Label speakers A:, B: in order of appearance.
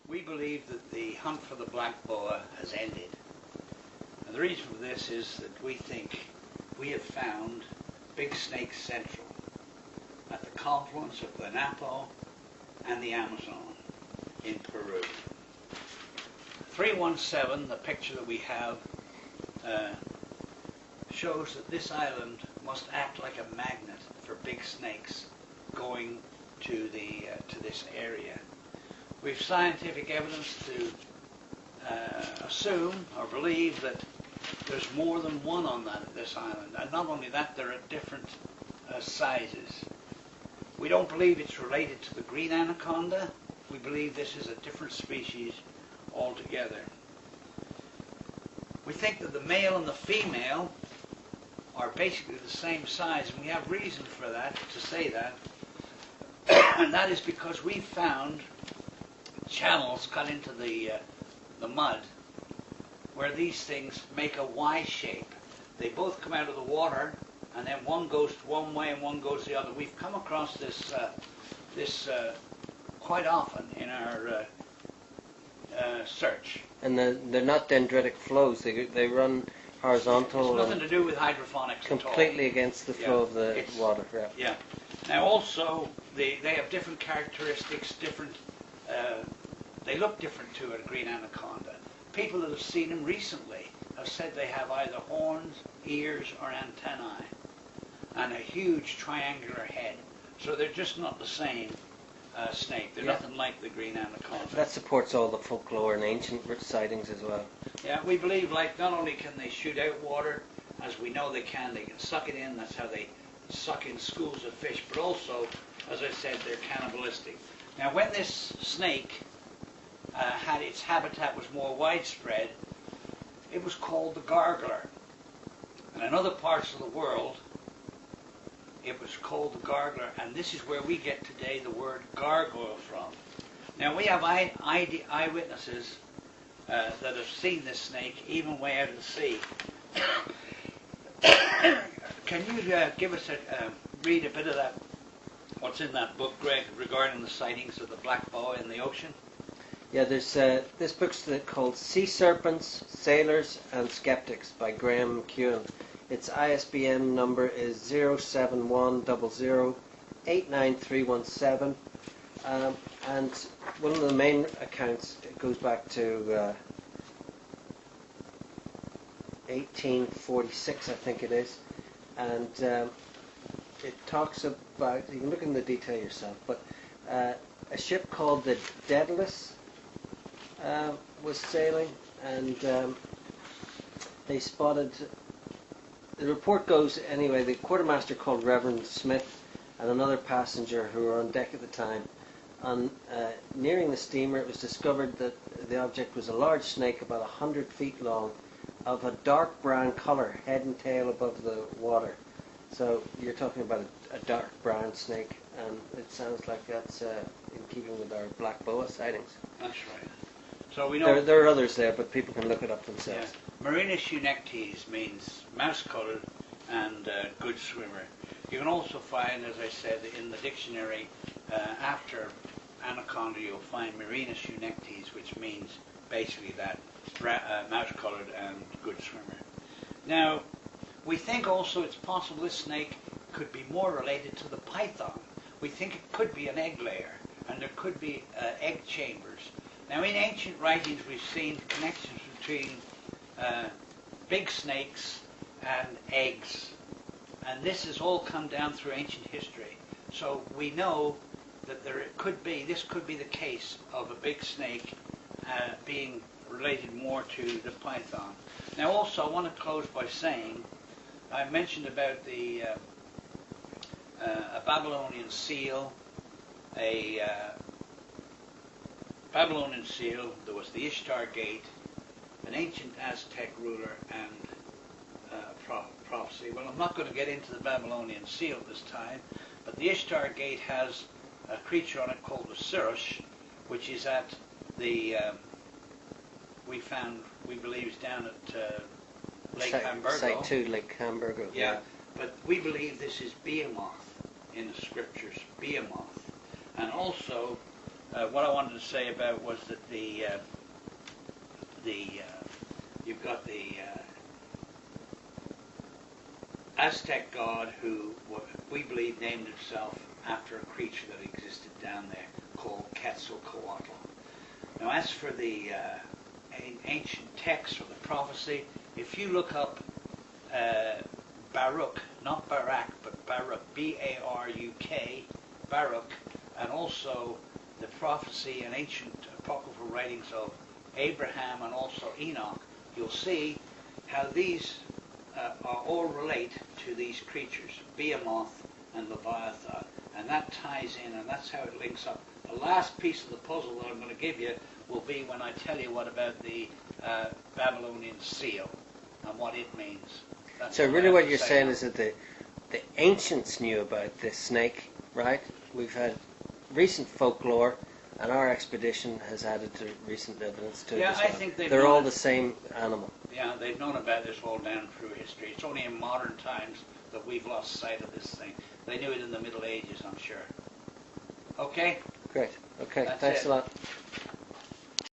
A: We believe that the hunt for the black boa has ended. And the reason for this is that we think we have found Big Snake Central at the confluence of the Napo and the Amazon in Peru. 317, the picture that we have, shows that this island must act like a magnet for big snakes going to this area. We've scientific evidence to assume or believe that there's more than one on this island, and not only that, they're at different sizes. We don't believe it's related to the green anaconda. We believe this is a different species altogether. We think that the male and the female are basically the same size, and we have reason for that, to say that, and that is because we found channels cut into the mud where these things make a Y shape. They both come out of the water, and then one goes one way and one goes the other. We've come across this quite often in our search.
B: And they're not dendritic flows. They run horizontal.
A: It's nothing to do with hydroponics
B: completely against the flow of the water. Yeah.
A: Yeah. Now also they have different characteristics. They look different to a green anaconda. People that have seen them recently have said they have either horns, ears, or antennae, and a huge triangular head. So they're just not the same snake. They're nothing like the green anaconda.
B: That supports all the folklore and ancient sightings as well.
A: Yeah, we believe, like, not only can they shoot out water, as we know they can suck it in. That's how they suck in schools of fish. But also, as I said, they're cannibalistic. Now, when this snake had its habitat was more widespread, it was called the gargler. And in other parts of the world, it was called the gargler, and this is where we get today the word gargoyle from. Now, we have eyewitnesses that have seen this snake even way out of the sea. Can you give us read a bit of that, what's in that book, Greg, regarding the sightings of the black boa in the ocean?
B: Yeah, there's this book's called Sea Serpents, Sailors and Skeptics by Graham McEwen. Its ISBN number is 07100893317, and one of the main accounts goes back to 1846, I think it is, and it talks about, you can look in the detail yourself, but a ship called the Daedalus was sailing, and they spotted, the report goes anyway, the quartermaster called Reverend Smith and another passenger who were on deck at the time. On nearing the steamer, it was discovered that the object was a large snake about 100 feet long, of a dark brown colour, head and tail above the water. So you're talking about a dark brown snake, and it sounds like that's in keeping with our black boa sightings.
A: That's right. So we know
B: there are others there, but people can look it up themselves.
A: Yeah. Marinus eunectes means mouse-coloured and good swimmer. You can also find, as I said, in the dictionary, after anaconda, you'll find Marinus eunectes, which means basically that, mouse-coloured and good swimmer. Now, we think also it's possible this snake could be more related to the python. We think it could be an egg layer, and there could be egg chambers. Now, in ancient writings, we've seen connections between big snakes and eggs, and this has all come down through ancient history. So we know that this could be the case of a big snake being related more to the python. Now, also, I want to close by saying, I mentioned about a Babylonian seal, Babylonian seal, there was the Ishtar Gate, an ancient Aztec ruler, and prophecy. Well, I'm not going to get into the Babylonian seal this time, but the Ishtar Gate has a creature on it called the Sirush, which is at the, we believe is down at Lake Hamburgo.
B: Site 2, Lake Hamburgo.
A: Yeah, but we believe this is Behemoth in the scriptures, Behemoth. And also, what I wanted to say about was that you've got the Aztec god who we believe named himself after a creature that existed down there called Quetzalcoatl. Now, as for the ancient text or the prophecy, if you look up Baruch, not Barak, but Baruch, B-A-R-U-K, Baruch, and also the prophecy and ancient apocryphal writings of Abraham and also Enoch, you'll see how these are all relate to these creatures, Behemoth and Leviathan, and that ties in, and that's how it links up. The last piece of the puzzle that I'm going to give you will be when I tell you what about the Babylonian seal and what it means. That's
B: So
A: all I
B: really
A: have
B: what
A: to
B: you're
A: say
B: saying
A: now.
B: is that the ancients knew about this snake, right? We've had recent folklore, and our expedition has added to recent evidence to it
A: Yeah,
B: as
A: I
B: well.
A: think they've
B: They're all
A: known-
B: the same animal.
A: Yeah, they've known about this all down through history. It's only in modern times that we've lost sight of this thing. They knew it in the Middle Ages, I'm sure. Okay?
B: Great. Okay,
A: That's
B: thanks
A: it.
B: a lot.